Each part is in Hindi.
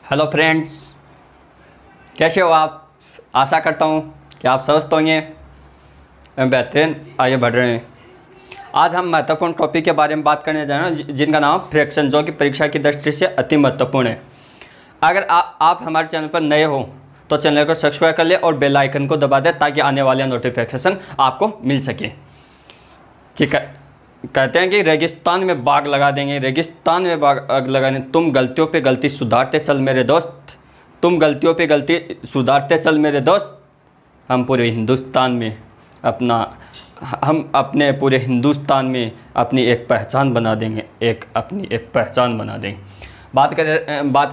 हेलो फ्रेंड्स, कैसे हो आप। आशा करता हूँ कि आप स्वस्थ होंगे, बेहतरीन आगे बढ़ रहे हैं। आज हम महत्वपूर्ण टॉपिक के बारे में बात करने जा रहे हैं जिनका नाम फ्रैक्शन, जो कि परीक्षा की दृष्टि से अति महत्वपूर्ण है। अगर आप हमारे चैनल पर नए हो तो चैनल को सब्सक्राइब कर ले और बेल आइकन को दबा दें ताकि आने वाले नोटिफिकेशन आपको मिल सके। कि कहते हैं कि रेगिस्तान में बाग लगा देंगे, रेगिस्तान में बाग लगा देंगे। तुम गलतियों पे गलती सुधारते चल मेरे दोस्त, तुम गलतियों पे गलती सुधारते चल मेरे दोस्त। हम पूरे हिंदुस्तान में हम अपने पूरे हिंदुस्तान में अपनी एक पहचान बना देंगे, अपनी एक पहचान बना देंगे। बात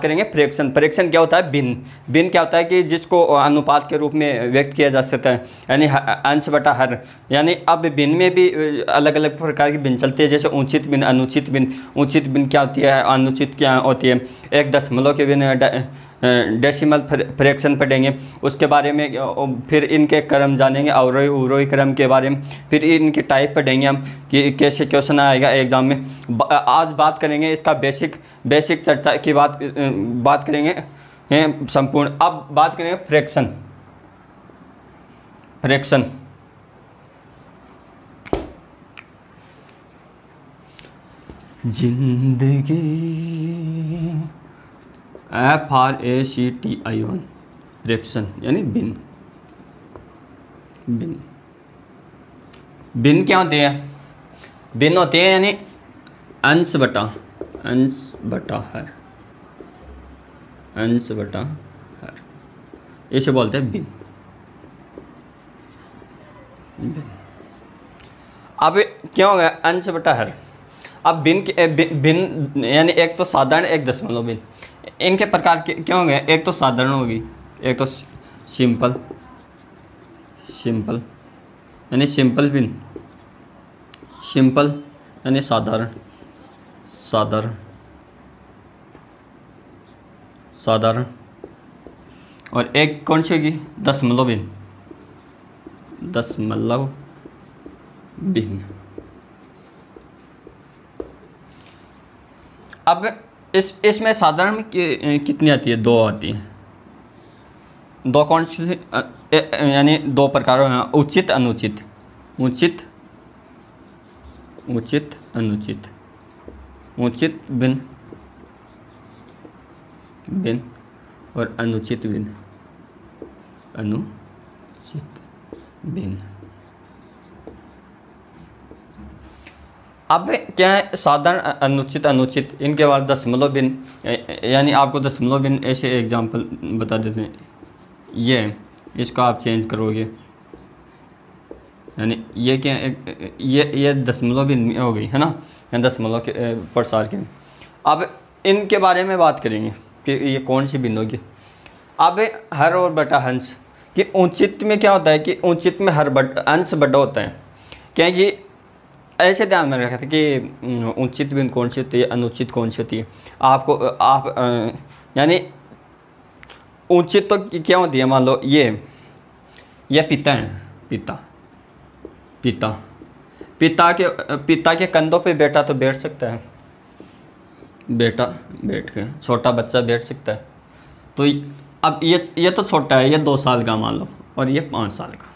करेंगे फ्रैक्शन। फ्रैक्शन क्या होता है? भिन्न क्या होता है कि जिसको अनुपात के रूप में व्यक्त किया जा सकता है, यानी अंश बटा हर। यानी अब भिन्न में भी अलग अलग प्रकार की भिन्न चलती है, जैसे उचित भिन्न, अनुचित भिन्न। उचित भिन्न क्या होती है, अनुचित क्या होती है। एक दशमलव के भिन्न, डेसिमल फ्रैक्शन पढ़ेंगे, उसके बारे में। फिर इनके क्रम जानेंगे, अवरोही अवरोही क्रम के बारे में। फिर इनके टाइप पढ़ेंगे हम कि कैसे क्वेश्चन आएगा एग्जाम में। आज बात करेंगे इसका बेसिक चर्चा की बात करेंगे संपूर्ण। अब बात करेंगे फ्रैक्शन। जिंदगी FRACTION, फ्रैक्शन यानी भिन्न। भिन्न क्या होती है? भिन्न होती है यानी अंश बटा हर, अंश बटा हर, इसे बोलते हैं भिन्न। अब क्या हो गया? अंश बटा हर। अब भिन्न यानी एक तो साधारण, एक दशमलव भिन्न। इनके प्रकार क्या हो गए? एक तो साधारण होगी, एक तो सिंपल यानी सिंपल भिन्न, सिंपल यानी साधारण, और एक कौन सी होगी? दशमलव भिन्न, अब इसमें साधारण में कितनी आती है? दो आती है। दो कौन सी? यानी दो प्रकार हैं, उचित अनुचित, उचित भिन्न और अनुचित भिन्न। अब क्या है? साधारण, अनुचित, इनके बाद दशमलव भिन्न। यानी आपको दशमलव भिन्न ऐसे एग्जाम्पल बता देते हैं। ये इसका आप चेंज करोगे, यानी ये क्या है? ये दशमलव भिन्न हो गई है ना, दशमलव के प्रसार के। अब इनके बारे में बात करेंगे कि ये कौन सी भिन्न होगी। अब हर और बटा अंश कि उचित में क्या होता है कि उचित में हर अंश बड़ा होता है। क्या कि ऐसे ध्यान में रखा था कि उचित भिन्न कौन सी होती है, अनुचित कौन सी होती है। यानी उचित तो क्या होती है? मान लो ये पिता है, पिता के कंधों पे बेटा तो बैठ सकता है, बेटा बैठ के, छोटा बच्चा बैठ सकता है। तो अब ये तो छोटा है, ये 2 साल का मान लो, और ये 5 साल का।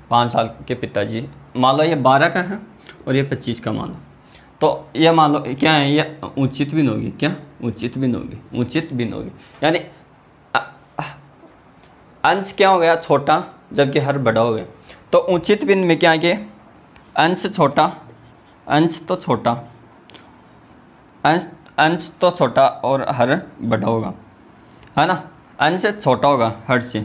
5 साल के पिताजी मान लो, ये 12 का है और ये 25 का मान लो। तो ये मान लो क्या है? ये उचित भिन्न होगी। क्या? उचित भिन्न होगी। यानी अंश क्या हो गया? छोटा, जबकि हर बड़ा हो गया। तो उचित भिन्न में क्या है? अंश तो छोटा और हर बड़ा होगा, है ना। अंश छोटा होगा हर से।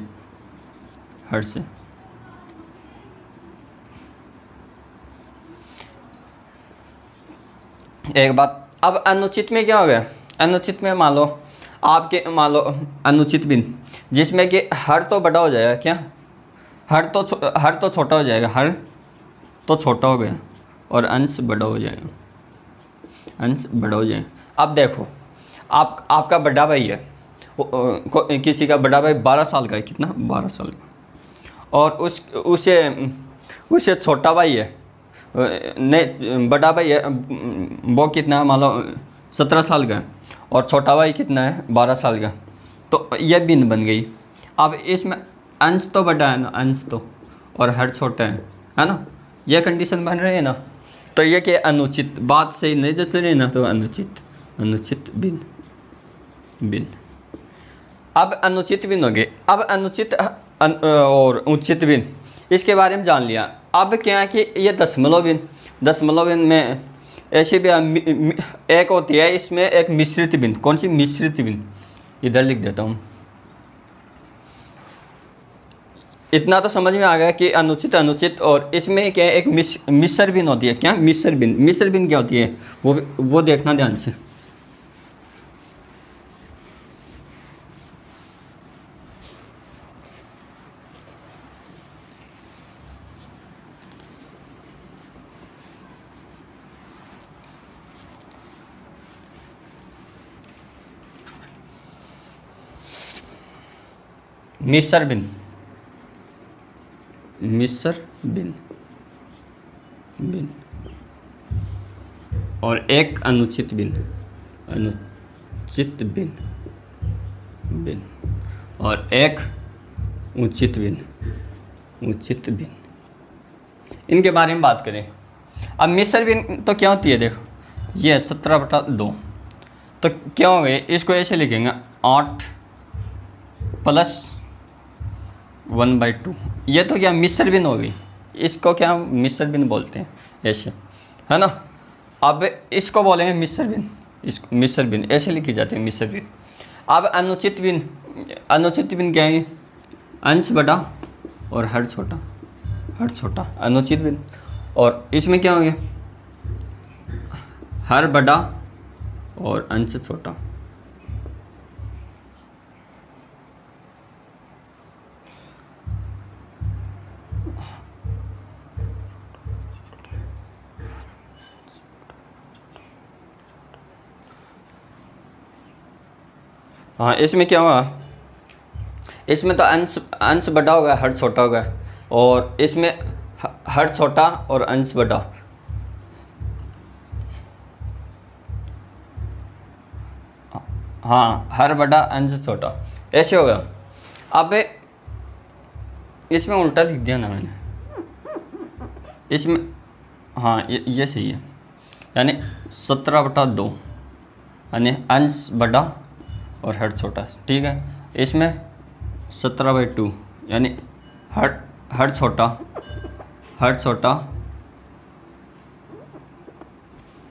एक बात, अब अनुचित में क्या हो गया? अनुचित में मान लो अनुचित भिन्न, जिसमें कि हर तो बड़ा हो जाएगा। क्या? हर तो छोटा हो जाएगा, हर तो छोटा हो गया और अंश बड़ा हो जाएगा, अब देखो, आपका बड़ा भाई है, किसी का बड़ा भाई 12 साल का है। कितना? 12 साल का। और उसे छोटा भाई है, नहीं बड़ा भाई है, वो कितना है? मान लो 17 साल का है, और छोटा भाई कितना है? 12 साल का। तो ये भिन्न बन गई। अब इसमें अंश तो बड़ा है ना, अंश तो, और हर छोटा है ना, ये कंडीशन बन रही है ना। तो ये कि अनुचित, बात सही नहीं जच रही ना, तो अनुचित, अनुचित भिन्न भिन्न। अब अनुचित भिन्न हो गए। अब अनुचित और उचित भिन्न, इसके बारे में जान लिया। अब क्या है कि ये दशमलव भिन्न, दशमलव भिन्न में ऐसी भी एक होती है, इसमें एक मिश्रित भिन्न। कौन सी? मिश्रित भिन्न। इधर लिख देता हूँ। इतना तो समझ में आ गया कि अनुचित अनुचित, और इसमें क्या है, एक मिश्र भिन्न होती है। क्या? मिश्र भिन्न। मिश्र भिन्न क्या होती है वो देखना ध्यान से। मिश्र भिन्न, मिश्र भिन्न भिन्न, और एक अनुचित भिन्न, अनुचित भिन्न भिन्न, और एक उचित भिन्न, उचित भिन्न। इनके बारे में बात करें। अब मिश्र भिन्न तो क्या होती है? देखो, ये 17/2, तो क्या हो गए, इसको ऐसे लिखेंगे 8 + 1/2। ये तो क्या मिश्र भिन्न हो गई। इसको क्या मिश्र भिन्न बोलते हैं, ऐसे, है ना। अब इसको बोलेंगे मिश्र भिन्न, इसको मिश्र भिन्न ऐसे लिखी जाती है, मिश्र भिन्न। अब अनुचित भिन्न, अनुचित भिन्न क्या है? अंश बड़ा और हर छोटा, हर छोटा, अनुचित भिन्न। और इसमें क्या हो गया? हर बड़ा और अंश छोटा। हाँ, इसमें क्या हुआ? इसमें तो अंश बड़ा होगा, हर छोटा होगा, और इसमें हर छोटा और अंश बड़ा। हाँ, हर बड़ा अंश छोटा, ऐसे होगा। अब इसमें उल्टा लिख दिया ना मैंने, इसमें, हाँ ये सही है। यानी 17/2, यानी अंश बड़ा और हर छोटा, ठीक है। इसमें 17/2, यानी हर छोटा, हर छोटा,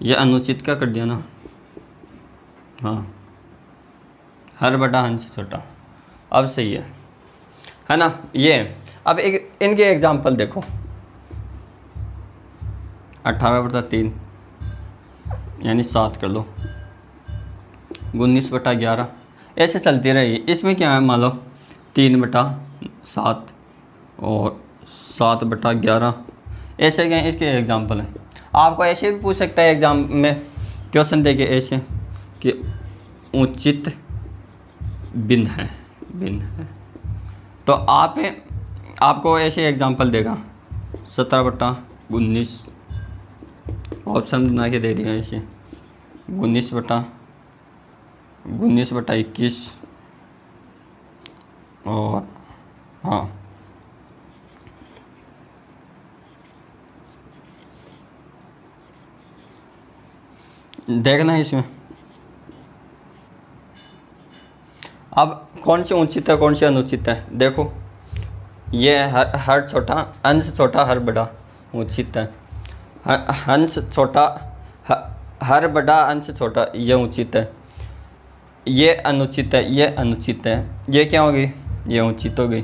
ये अनुचित का कर दिया ना, हाँ, हर बड़ा अंश छोटा। अब सही है ना ये। अब एक इनके एग्जाम्पल देखो, 18/3, यानी 7 कर लो, 19/11, ऐसे चलती रही। इसमें क्या है, मान लो 3/7 और 7/11, ऐसे क्या है, इसके एग्जाम्पल हैं। आपको ऐसे भी पूछ सकता है एग्ज़ाम में, क्वेश्चन देके ऐसे कि उचित भिन्न है, भिन्न है, तो आपको ऐसे एग्जाम्पल देगा 17/19, ऑप्शन बना के दे दिया ऐसे, 19/21, और हाँ, देखना है इसमें। अब कौन सी उचित है, कौन सी अनुचित है, देखो। ये हर छोटा, अंश छोटा, हर बड़ा उचित है। अंश छोटा, हर बड़ा, अंश छोटा, ये उचित है। ये अनुचित है, ये अनुचित है। ये क्या हो गई? ये उचित हो गई।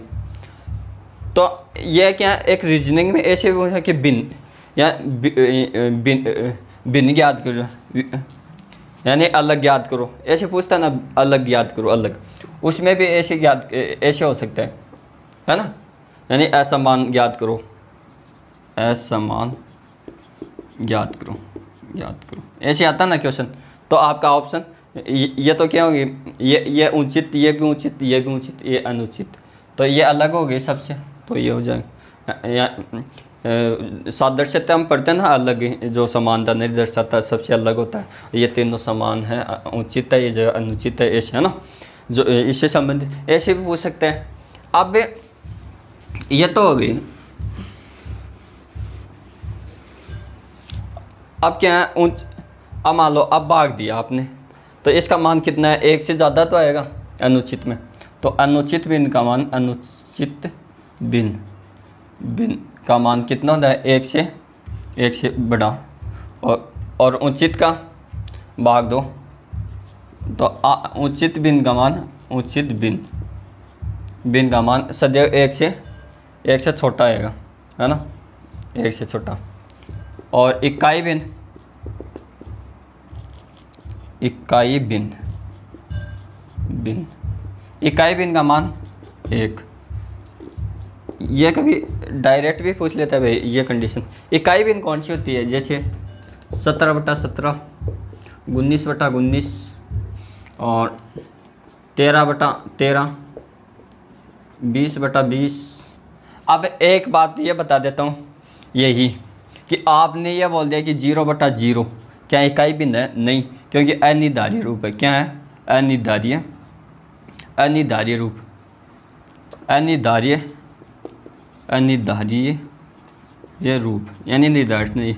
तो ये क्या, एक रीजनिंग में ऐसे भी है कि भिन्न या भिन्न ज्ञात करो, यानी अलग ज्ञात करो, ऐसे पूछता ना, अलग ज्ञात करो, अलग। उसमें भी ऐसे हो सकता है ना, यानी असमान ज्ञात करो, असमान ज्ञात करो, ज्ञात करो, ऐसे आता ना क्वेश्चन। तो आपका ऑप्शन ये तो क्या होगी, ये उचित, ये भी उचित, ये भी उचित, ये अनुचित, तो ये अलग हो गई सबसे, तो ये हो जाएगा। सादृश्यता हम पढ़ते हैं ना, अलग, जो समानता नहीं दर्शाता सबसे अलग होता है। ये तीनों समान है, उचित है, ये जो अनुचित है, ऐसे, है ना। जो इससे संबंधित ऐसे भी पूछ सकते हैं। अब ये तो हो गई। अब क्या है ऊंच, अब मान लो अब भाग दिया आपने, तो इसका मान कितना है, 1 से ज़्यादा तो आएगा अनुचित में। तो अनुचित भिन्न का मान, अनुचित भिन्न का मान कितना होता है, 1 से बड़ा, और उचित का भाग दो, तो उचित भिन्न का मान, उचित भिन्न का मान सदैव 1 से छोटा आएगा, है ना, 1 से छोटा। और इकाई भिन्न का मान 1। ये कभी डायरेक्ट भी पूछ लेता है भाई ये कंडीशन। इकाई भिन्न कौन सी होती है, जैसे 17/17, 19/19 और 13/13, 20/20। अब एक बात ये बता देता हूँ, यही कि आपने ये बोल दिया कि 0/0 क्या इकाई भिन्न है, नहीं, क्योंकि अनिर्धारीय रूप है। क्या है, अनिर्धारीय रूप, अनिर्धारीय ये रूप, यानी निर्धारित नहीं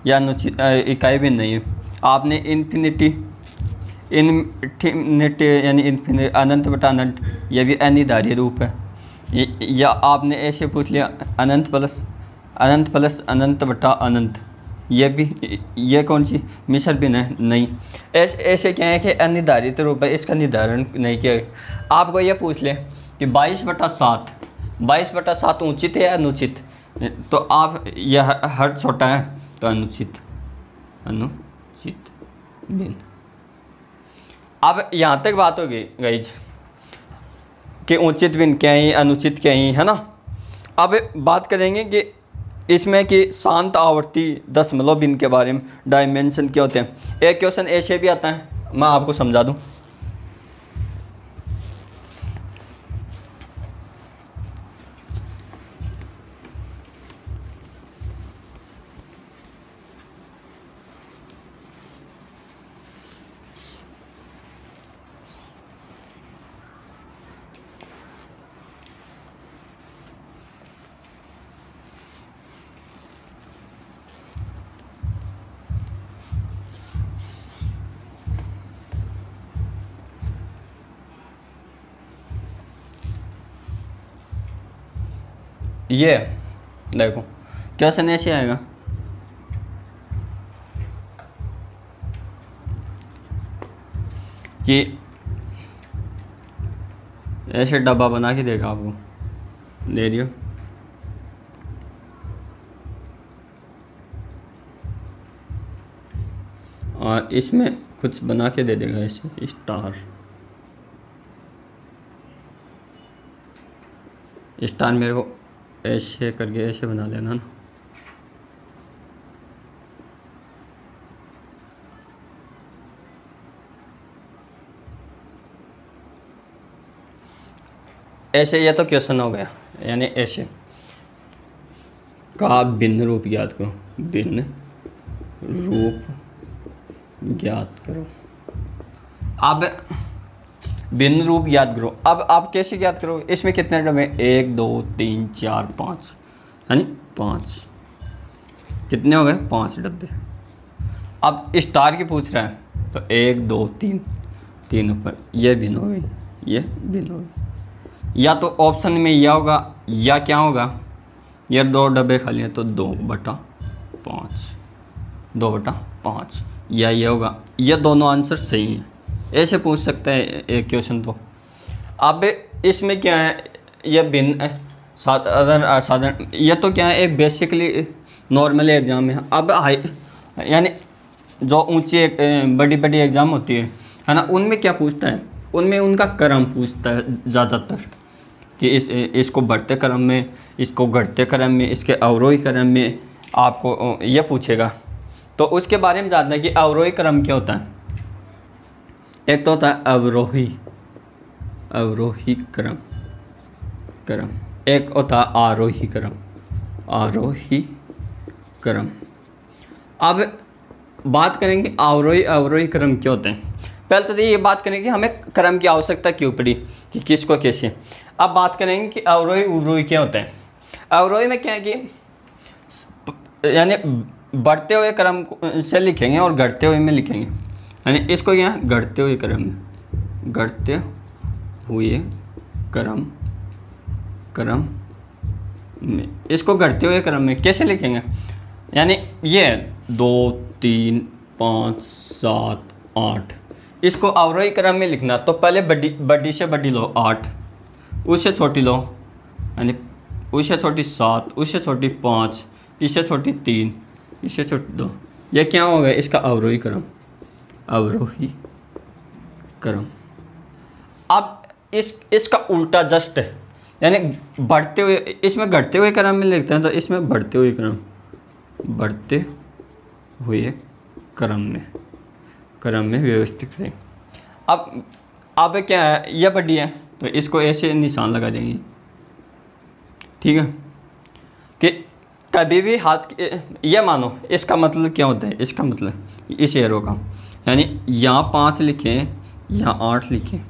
या अनुचित इकाई भिन्न नहीं है। आपने इन्फिनिटी यानी अनंत बटा अनंत, ये भी अनिर्धारीय रूप है। या आपने ऐसे पूछ लिया अनंत प्लस अनंत बटा अनंत, ये कौन सी मिश्र भिन्न है, नहीं। ऐसे क्या है कि अनिर्धारित रूप है, इसका निर्धारण नहीं किया। आपको ये पूछ ले कि 22/7 उचित है या अनुचित, तो आप यह हर छोटा है तो अनुचित भिन्न। अब यहाँ तक बात हो गई गाइज कि उचित भिन्न क्या है, अनुचित क्या है, है ना। अब बात करेंगे कि इसमें कि शांत आवर्ती दशमलव भिन्न के बारे में, डायमेंशन क्या होते हैं। एक क्वेश्चन ऐसे भी आता है, मैं आपको समझा दूं। ये देखो क्वेश्चन ऐसे आएगा कि ऐसे डब्बा बना के देगा आपको, दे दियो, और इसमें कुछ बना के दे देगा ऐसे स्टार मेरे को ऐसे करके ऐसे बना लेना ना। ऐसे ये तो क्वेश्चन हो गया, यानी ऐसे का भिन्न रूप ज्ञात करो, भिन्न रूप ज्ञात करो। अब भिन्न रूप ज्ञात करो। अब आप कैसे ज्ञात करोगे, इसमें कितने डब्बे, 1 2 3 4 5, यानी 5, कितने हो गए, 5 डब्बे। अब स्टार की पूछ रहा है तो 1 2 3 3 ऊपर, ये भिन्न हो गई, ये भिन्न हो गई। या तो ऑप्शन में यह होगा या क्या होगा, ये 2 डब्बे खाली हैं तो 2/5, या ये होगा। ये दोनों आंसर सही हैं, ऐसे पूछ सकते हैं एक क्वेश्चन तो। अब इसमें क्या है, ये भिन्न है साधारण, ये तो क्या है एक बेसिकली नॉर्मल एग्ज़ाम है। अब हाई यानी जो ऊंची बड़ी बड़ी एग्ज़ाम होती है ना, उनमें क्या पूछता है, उनमें उनका क्रम पूछता है ज़्यादातर कि इसको बढ़ते क्रम में, इसको घटते क्रम में, इसके अवरोही क्रम में आपको ये पूछेगा। तो उसके बारे में जानना है कि अवरोही क्रम क्या होता है। एक तो होता है अवरोही क्रम, एक होता है आरोही क्रम। अब बात करेंगे अवरोही क्रम क्या होते हैं। पहले तो ये बात करेंगे कि हमें क्रम की आवश्यकता क्यों पड़ी, कि किसको कैसे। अब बात करेंगे कि अवरोही उवरोही क्या होते हैं। अवरोही में क्या है कि यानी बढ़ते हुए क्रम से लिखेंगे और घटते हुए में लिखेंगे, यानी इसको क्या घटते हुए क्रम में, घटते हुए क्रम में, इसको घटते हुए क्रम में कैसे लिखेंगे, यानी ये 2 3 5 7 8, इसको अवरोही क्रम में लिखना तो पहले बड़ी से बड़ी लो 8, उससे छोटी लो यानी उससे छोटी 7, उससे छोटी 5, इससे छोटी 3, इससे छोटी 2, ये क्या होगा इसका अवरोही क्रम, अवरोही क्रम। अब इसका उल्टा जस्ट है, यानी बढ़ते हुए, इसमें घटते हुए क्रम में लिखते हैं तो इसमें बढ़ते हुए क्रम, बढ़ते हुए क्रम में व्यवस्थित से। अब क्या है, यह बड़ी है तो इसको ऐसे निशान लगा देंगे, ठीक है, कि कभी भी हाथ, ये मानो इसका मतलब क्या होता है, इसका मतलब इस एरो का, यानी यहाँ 5 लिखें यहाँ 8 लिखें,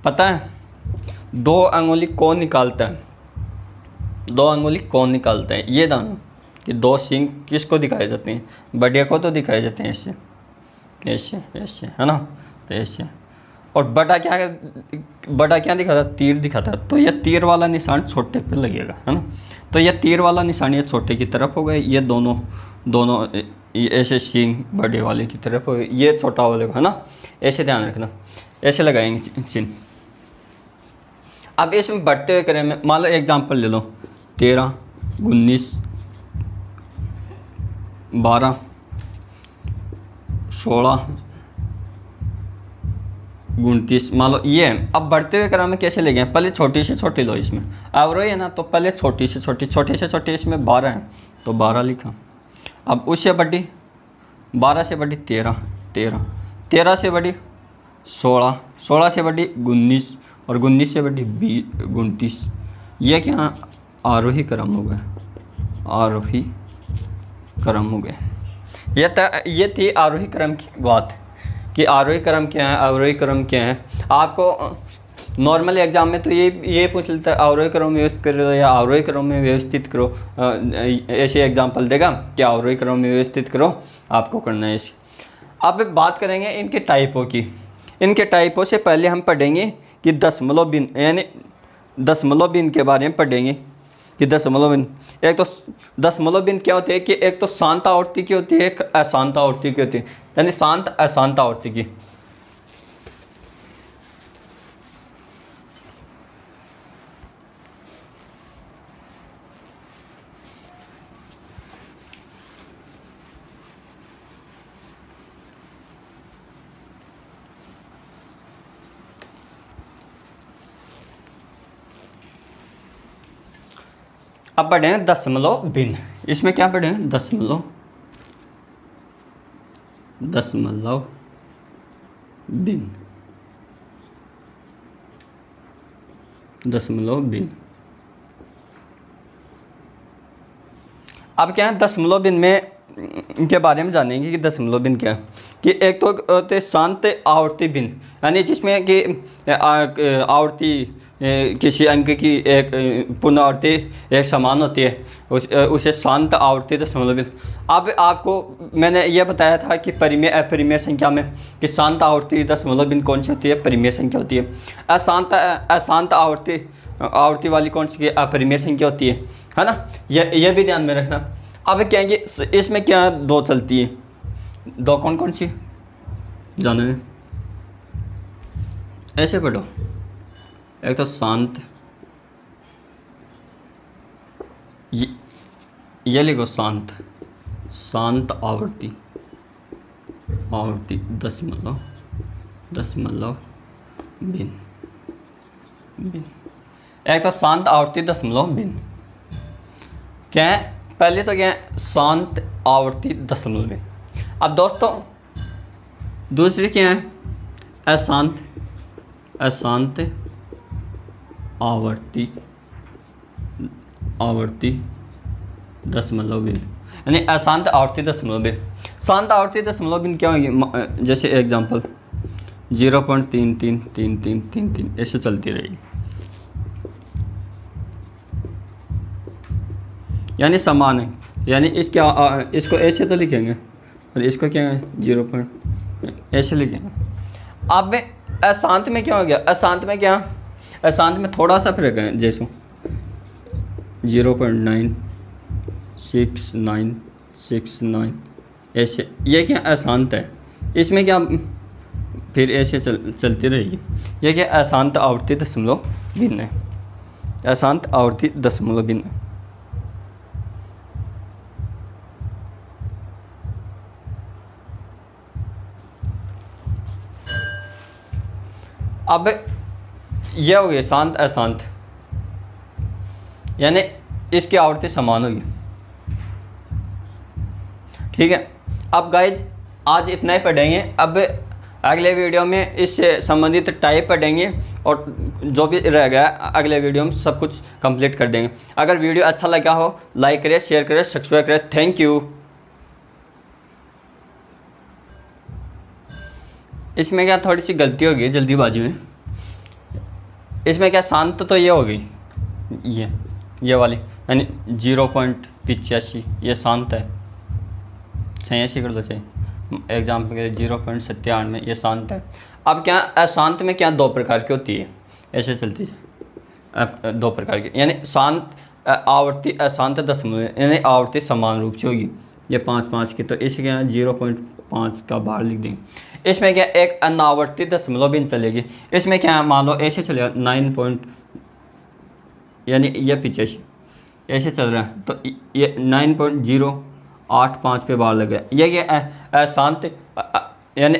पता है 2 अंगुली कौन निकालता है, 2 अंगुली कौन निकालता है, ये दानो कि 2 सींग किसको दिखाए जाते हैं, बढ़िया को तो दिखाए जाते हैं ऐसे ऐसे ऐसे, है ना, तो ऐसे। और बड़ा क्या दिखाता है, तीर दिखाता है, तो यह तीर वाला निशान छोटे पे लगेगा, है ना, तो यह तीर वाला निशान ये छोटे की तरफ हो गए, ये दोनों ऐसे सींग बड़े वाले की तरफ हो गए, ये छोटा वाले को, है ना, ऐसे ध्यान रखना, ऐसे लगाएंगे सीन। अब इसमें बढ़ते हुए क्रम में मान लो एग्जाम्पल ले लो, 13 19 12 16 29, मान लो ये है। अब बढ़ते हुए क्रम में कैसे ले गए, पहले छोटी से छोटी लो, इसमें अवरोही है ना, तो पहले छोटी से छोटी, छोटे से छोटे, इसमें 12 है तो 12 लिखा। अब उससे बड़ी 12 से बड़ी 13 13, 13 से बड़ी 16, 16 से बड़ी 19 और 19 से बड़ी 29। ये क्या आरोही क्रम हो गया, आरोही क्रम हो गया। ये थी आरोही क्रम की बात कि आरोही क्रम क्या है, अवरोही क्रम क्या है। आपको नॉर्मल एग्जाम में तो ये पूछ लेता है अवरोही क्रम में व्यवस्थित करो या अवरोही क्रम में व्यवस्थित करो, ऐसे एग्जाम्पल देगा कि अवरोही क्रम में व्यवस्थित करो, आपको करना है ऐसे। अब बात करेंगे इनके टाइपों की। इनके टाइपों से पहले हम पढ़ेंगे कि दशमलव बिंदु, यानी दशमलव बिंदु के बारे में पढ़ेंगे कि दशमलव बिंदु, एक तो दशमलव बिंदु क्या होते हैं कि एक तो शांत आवृत्ति की होती है, एक अशांत आवृत्ति की होती है, यानी शांत अशांत आवृत्ति की। अब पढ़े हैं दशमलव बिंदु। इसमें क्या पढ़े हैं, दशमलव बिंदु, दशमलव बिंदु। अब क्या है दशमलव बिंदु में इनके बारे में जानेंगे कि दशमलव बिंदु क्या है। कि एक तो होते शांत आवर्ती बिंदु, यानी जिसमें कि आवर्ती किसी अंक की एक पूर्ण आवर्ती एक समान होती है, उसे शांत आवर्ती दशमलव बिंदु। अब आपको मैंने यह बताया था कि परिमेय अपरिमेय संख्या में कि शांत आवर्ती दशमलव बिंदु कौन सी होती है, परिमेय संख्या होती है। अशांत आवर्ती वाली कौन सी अपरिमेय संख्या होती है ना, यह भी ध्यान में रखना। अब क्या है कि इसमें क्या दो चलती है, दो कौन कौन सी जाने में, ऐसे पढ़ो, एक तो शांत, ये लिखो शांत आवर्ती दशमलव बिंदु। एक तो शांत आवर्ती दशमलव बिंदु क्या है, पहले तो क्या है शांत आवर्ती दशमलव बिंदु। अब दोस्तों दूसरी क्या है, अशांत आवर्ती दशमलव बिंदु, यानी अशांत आवर्ती दशमलव बिंदु। शांत आवर्ती दशमलव बिंदु क्या होगी, जैसे एग्जांपल 0.333333 ऐसे चलती रहेगी, यानी समान है। यानी इसको ऐसे तो लिखेंगे और इसको क्या है 0. ऐसे लिखेंगे। अब अशांत में क्या हो गया, अशांत में थोड़ा सा फर्क है, जैसे 0.9669 ऐसे, ये क्या अशांत है। इसमें क्या फिर ऐसे चलती रहेगी। ये क्या अशांत आवृत्ति दशमलव भिन्न है, अशांत आवृत्ति दशमलव भिन्न है। अब यह हो गया शांत अशांत, यानी इसकी आवृत्ति समान होगी। ठीक है, अब गाइज आज इतना ही पढ़ेंगे। अब अगले वीडियो में इससे संबंधित टाइप पढ़ेंगे और जो भी रह गया अगले वीडियो में सब कुछ कंप्लीट कर देंगे। अगर वीडियो अच्छा लगा हो लाइक करें, शेयर करें, सब्सक्राइब करें। Thank you. इसमें क्या थोड़ी सी गलती होगी जल्दीबाजी में। इसमें क्या शांत तो ये होगी, ये वाली, यानी 0.85 ये शांत है। 86 कर दो चाहिए एग्जाम्पल के 0.97 ये शांत है। अब क्या अशांत में क्या दो प्रकार की होती है, ऐसे चलती है दो प्रकार की, यानी शांत आवृत्ति अशांत दशमलव, यानी आवृत्ति समान रूप से होगी। ये 5 की, तो इसे क्या 0.5 का बाहर लिख देंगे। इसमें क्या एक अनावर्ती दशमलव भिन्न चलेगी। इसमें क्या मान लो ऐसे चलेगा 9. यानी ये पीछे ऐसे चल रहा है, तो ये 9.085 पे बाहर लग गया। ये क्या अशांत, यानी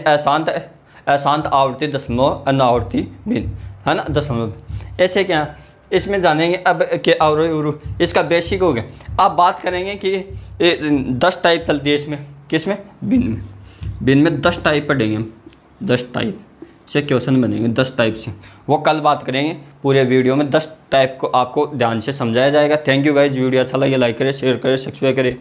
अशांत आवृत्ति दशमलव अनावर्ती भिन्न है ना, दशमलव। ऐसे क्या इसमें जानेंगे अब कि और इसका बेसिक हो गया। अब बात करेंगे कि 10 टाइप चलती है इसमें, किसमें, भिन्न में 10 टाइप पढ़ेंगे हम। 10 टाइप से क्वेश्चन बनेंगे, 10 टाइप से, वो कल बात करेंगे। पूरे वीडियो में 10 टाइप को आपको ध्यान से समझाया जाएगा। Thank you guys. वीडियो अच्छा लगे लाइक करें, शेयर करें, सब्सक्राइब करें।